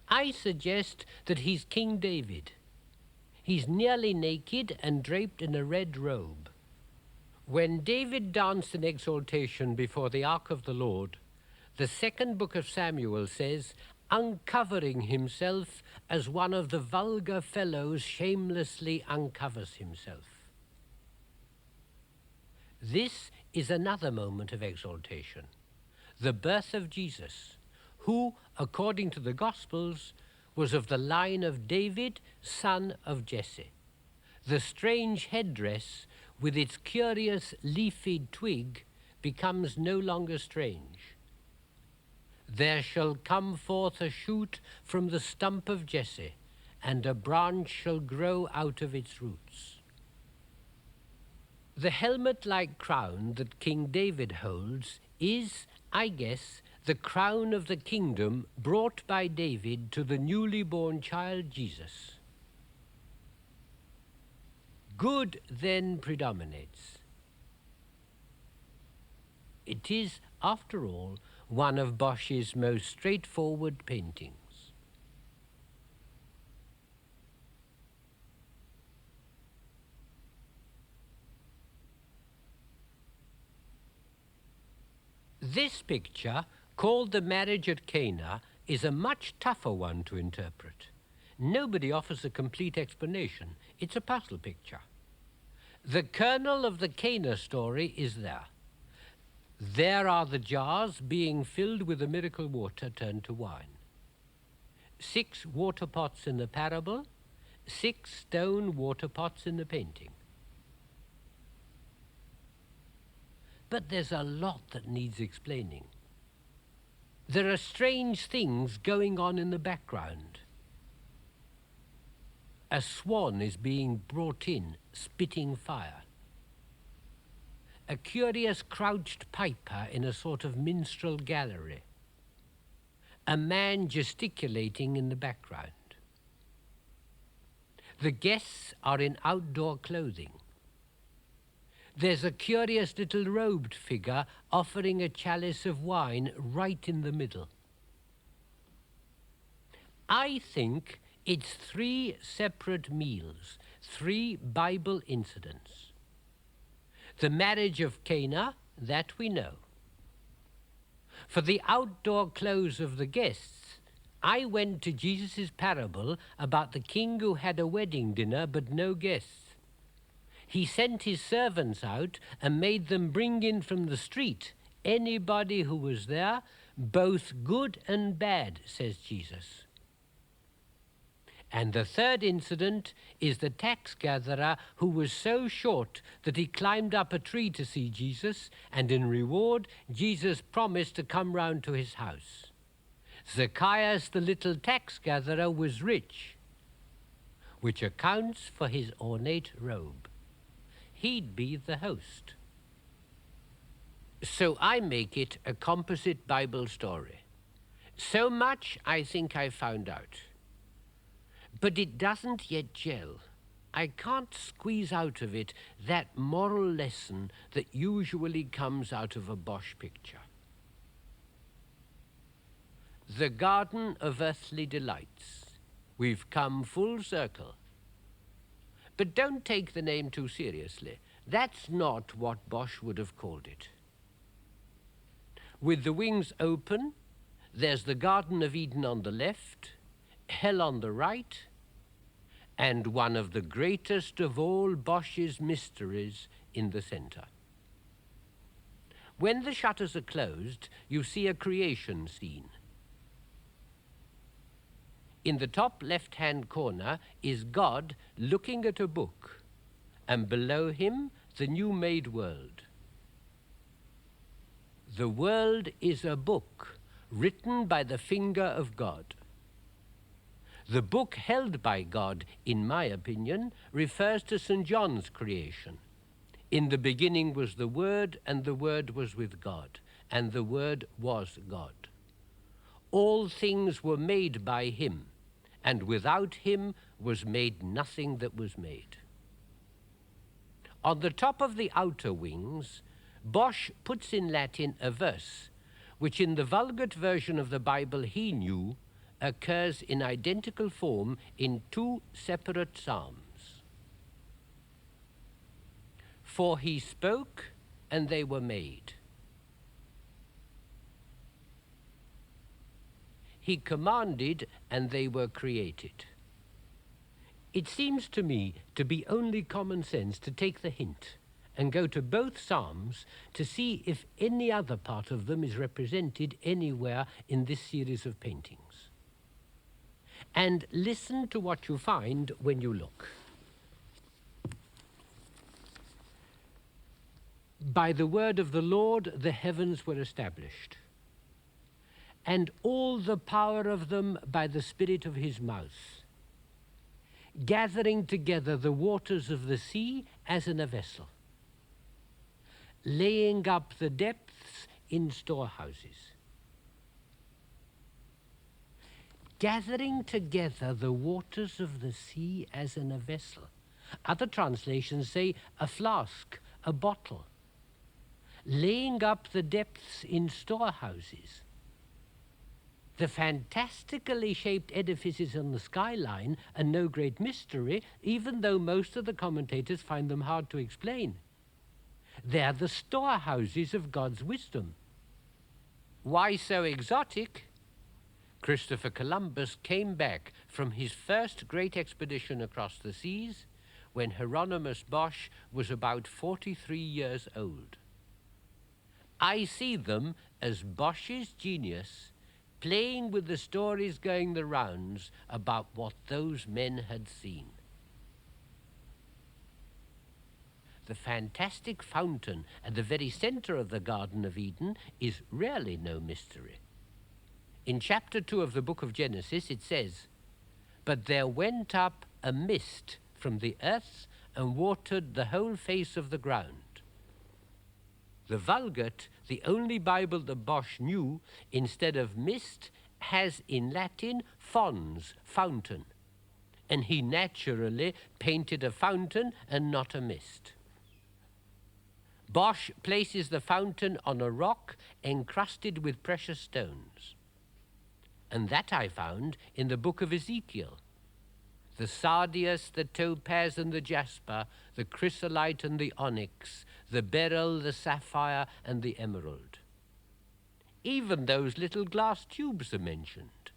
I suggest that he's King David. He's nearly naked and draped in a red robe. When David danced in exaltation before the ark of the Lord, the second book of Samuel says, uncovering himself as one of the vulgar fellows shamelessly uncovers himself. This is another moment of exaltation, the birth of Jesus, who, according to the Gospels, was of the line of David, son of Jesse. The strange headdress with its curious leafy twig becomes no longer strange. There shall come forth a shoot from the stump of Jesse, and a branch shall grow out of its roots. The helmet-like crown that King David holds is, I guess, the crown of the kingdom brought by David to the newly born child Jesus. Good then predominates. It is, after all, one of Bosch's most straightforward paintings. This picture, called The Marriage at Cana, is a much tougher one to interpret. Nobody offers a complete explanation. It's a puzzle picture. The kernel of the Cana story is there. There are the jars being filled with the miracle water turned to wine. 6 water pots in the parable, 6 stone water pots in the painting. But there's a lot that needs explaining. There are strange things going on in the background. A swan is being brought in, spitting fire. A curious crouched piper in a sort of minstrel gallery. A man gesticulating in the background. The guests are in outdoor clothing. There's a curious little robed figure offering a chalice of wine right in the middle. I think it's 3 separate meals, 3 Bible incidents. The marriage of Cana, that we know. For the outdoor clothes of the guests, I went to Jesus' parable about the king who had a wedding dinner but no guests. He sent his servants out and made them bring in from the street anybody who was there, both good and bad, says Jesus. And the third incident is the tax gatherer who was so short that he climbed up a tree to see Jesus, and in reward, Jesus promised to come round to his house. Zacchaeus, the little tax gatherer, was rich, which accounts for his ornate robe. He'd be the host. So I make it a composite Bible story. So much I think I found out. But it doesn't yet gel. I can't squeeze out of it that moral lesson that usually comes out of a Bosch picture. The Garden of Earthly Delights. We've come full circle. But don't take the name too seriously. That's not what Bosch would have called it. With the wings open, there's the Garden of Eden on the left, hell on the right, and one of the greatest of all Bosch's mysteries in the center. When the shutters are closed, you see a creation scene. In the top left-hand corner is God looking at a book, and below him, the new made world. The world is a book written by the finger of God. The book held by God, in my opinion, refers to St. John's creation. In the beginning was the Word, and the Word was with God, and the Word was God. All things were made by him, and without him was made nothing that was made. On the top of the outer wings, Bosch puts in Latin a verse, which in the Vulgate version of the Bible he knew occurs in identical form in two separate psalms. For he spoke, and they were made. He commanded, and they were created. It seems to me to be only common sense to take the hint and go to both Psalms to see if any other part of them is represented anywhere in this series of paintings. And listen to what you find when you look. By the word of the Lord the heavens were established, and all the power of them by the Spirit of his mouth, gathering together the waters of the sea as in a vessel, laying up the depths in storehouses. Gathering together the waters of the sea as in a vessel. Other translations say a flask, a bottle. Laying up the depths in storehouses. The fantastically shaped edifices on the skyline are no great mystery, even though most of the commentators find them hard to explain. They're the storehouses of God's wisdom. Why so exotic? Christopher Columbus came back from his first great expedition across the seas when Hieronymus Bosch was about 43 years old. I see them as Bosch's genius playing with the stories going the rounds about what those men had seen. The fantastic fountain at the very center of the Garden of Eden is really no mystery. In chapter 2 of the book of Genesis it says, "But there went up a mist from the earth and watered the whole face of the ground." The Vulgate, the only Bible that Bosch knew, instead of mist, has in Latin fons, fountain. And he naturally painted a fountain and not a mist. Bosch places the fountain on a rock encrusted with precious stones. And that I found in the book of Ezekiel. The sardius, the topaz and the jasper, the chrysolite and the onyx, the beryl, the sapphire, and the emerald. Even those little glass tubes are mentioned.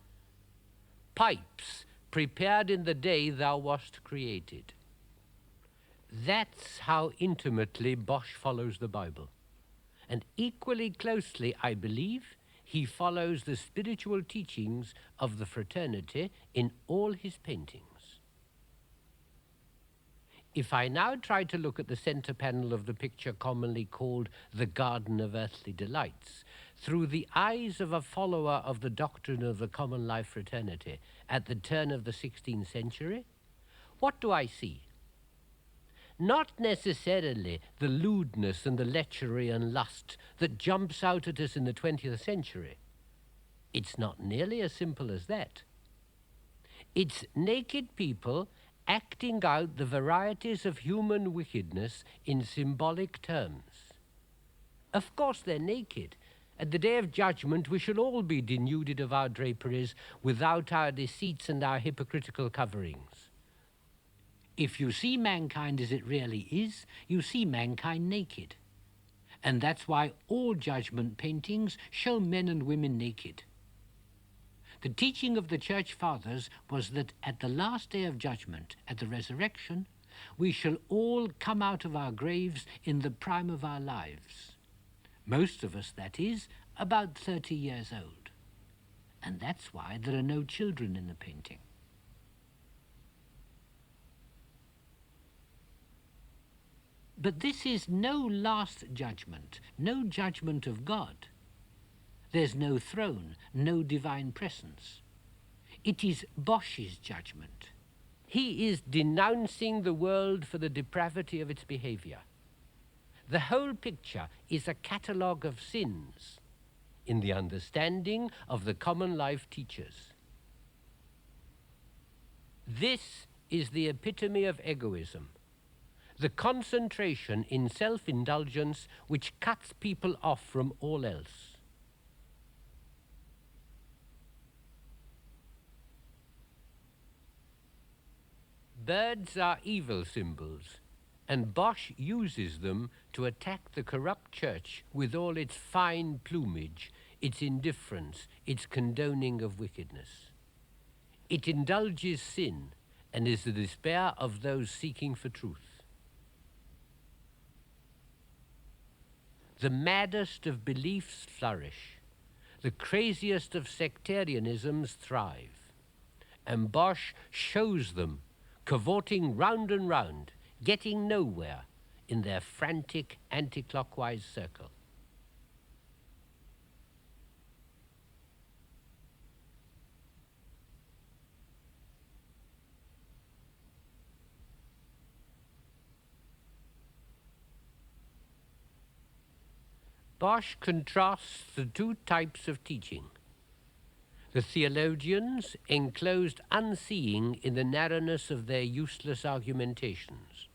Pipes prepared in the day thou wast created. That's how intimately Bosch follows the Bible. And equally closely, I believe, he follows the spiritual teachings of the fraternity in all his paintings. If I now try to look at the center panel of the picture commonly called the Garden of Earthly Delights, through the eyes of a follower of the doctrine of the common life fraternity at the turn of the 16th century, what do I see? Not necessarily the lewdness and the lechery and lust that jumps out at us in the 20th century. It's not nearly as simple as that. It's naked people acting out the varieties of human wickedness in symbolic terms. Of course they're naked. At the day of judgment we shall all be denuded of our draperies without our deceits and our hypocritical coverings. If you see mankind as it really is, you see mankind naked. And that's why all judgment paintings show men and women naked. The teaching of the Church Fathers was that at the last day of judgment, at the resurrection, we shall all come out of our graves in the prime of our lives. Most of us, that is, about 30 years old. And that's why there are no children in the painting. But this is no last judgment, no judgment of God. There's no throne, no divine presence. It is Bosch's judgment. He is denouncing the world for the depravity of its behavior. The whole picture is a catalogue of sins in the understanding of the common life teachers. This is the epitome of egoism. The concentration in self-indulgence which cuts people off from all else. Birds are evil symbols, and Bosch uses them to attack the corrupt church with all its fine plumage, its indifference, its condoning of wickedness. It indulges sin and is the despair of those seeking for truth. The maddest of beliefs flourish. The craziest of sectarianisms thrive. And Bosch shows them cavorting round and round, getting nowhere in their frantic anti-clockwise circle. Bosch contrasts the two types of teaching. The theologians enclosed unseeing in the narrowness of their useless argumentations,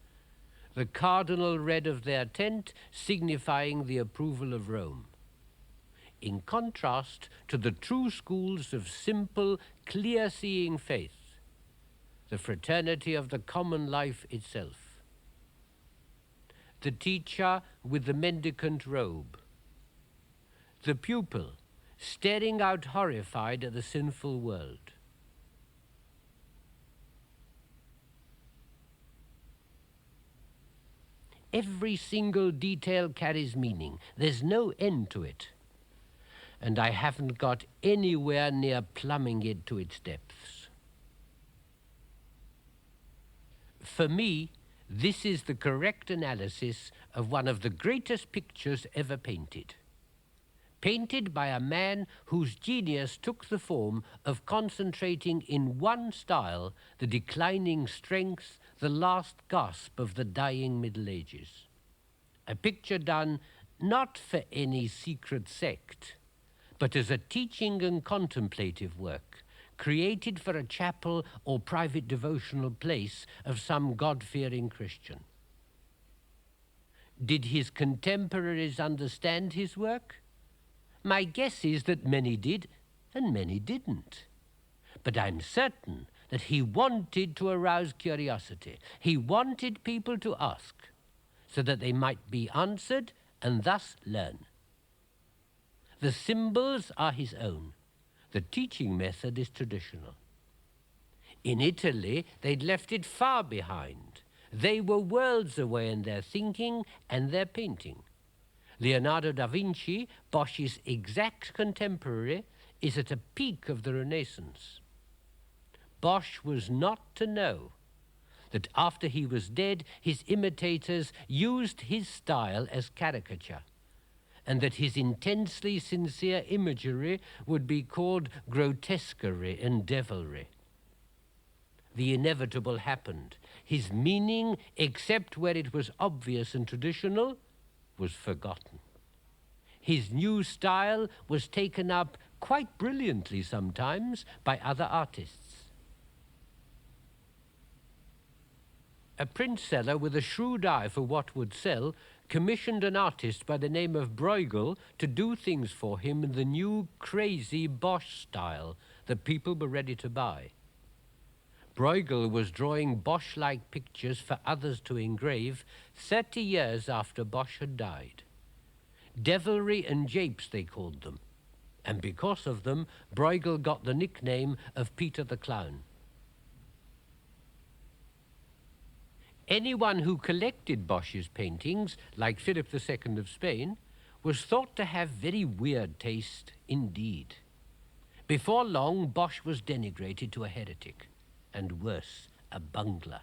the cardinal red of their tent signifying the approval of Rome, in contrast to the true schools of simple, clear-seeing faith, the fraternity of the common life itself. The teacher with the mendicant robe, the pupil staring out horrified at the sinful world. Every single detail carries meaning. There's no end to it. And I haven't got anywhere near plumbing it to its depths. For me, this is the correct analysis of one of the greatest pictures ever painted. Painted by a man whose genius took the form of concentrating in one style the declining strength, the last gasp of the dying Middle Ages. A picture done not for any secret sect, but as a teaching and contemplative work, created for a chapel or private devotional place of some God-fearing Christian. Did his contemporaries understand his work? My guess is that many did and many didn't. But I'm certain that he wanted to arouse curiosity. He wanted people to ask. so that they might be answered and thus learn. The symbols are his own. The teaching method is traditional. In Italy, they'd left it far behind. They were worlds away in their thinking and their painting. Leonardo da Vinci, Bosch's exact contemporary, is at a peak of the Renaissance. Bosch was not to know that after he was dead, his imitators used his style as caricature, and that his intensely sincere imagery would be called grotesquerie and devilry. The inevitable happened. His meaning, except where it was obvious and traditional, was forgotten. His new style was taken up quite brilliantly sometimes by other artists. A print seller with a shrewd eye for what would sell commissioned an artist by the name of Bruegel to do things for him in the new crazy Bosch style that people were ready to buy. Bruegel was drawing Bosch-like pictures for others to engrave 30 years after Bosch had died. Devilry and japes, they called them, and because of them, Bruegel got the nickname of Peter the Clown. Anyone who collected Bosch's paintings, like Philip II of Spain, was thought to have very weird taste indeed. Before long, Bosch was denigrated to a heretic, and worse, a bungler.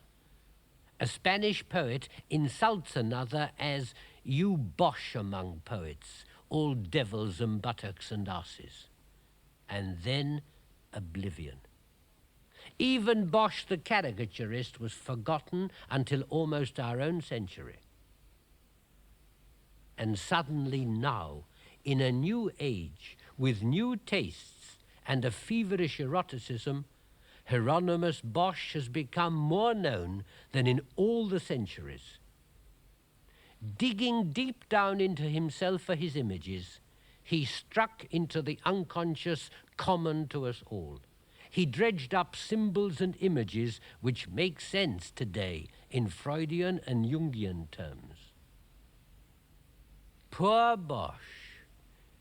A Spanish poet insults another as "you Bosch among poets, all devils and buttocks and asses." And then oblivion. Even Bosch the caricaturist was forgotten until almost our own century. And suddenly now, in a new age, with new tastes and a feverish eroticism, Hieronymus Bosch has become more known than in all the centuries. Digging deep down into himself for his images, he struck into the unconscious common to us all. He dredged up symbols and images which make sense today in Freudian and Jungian terms. Poor Bosch,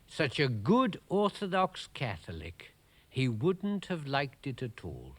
such a good Orthodox Catholic, he wouldn't have liked it at all.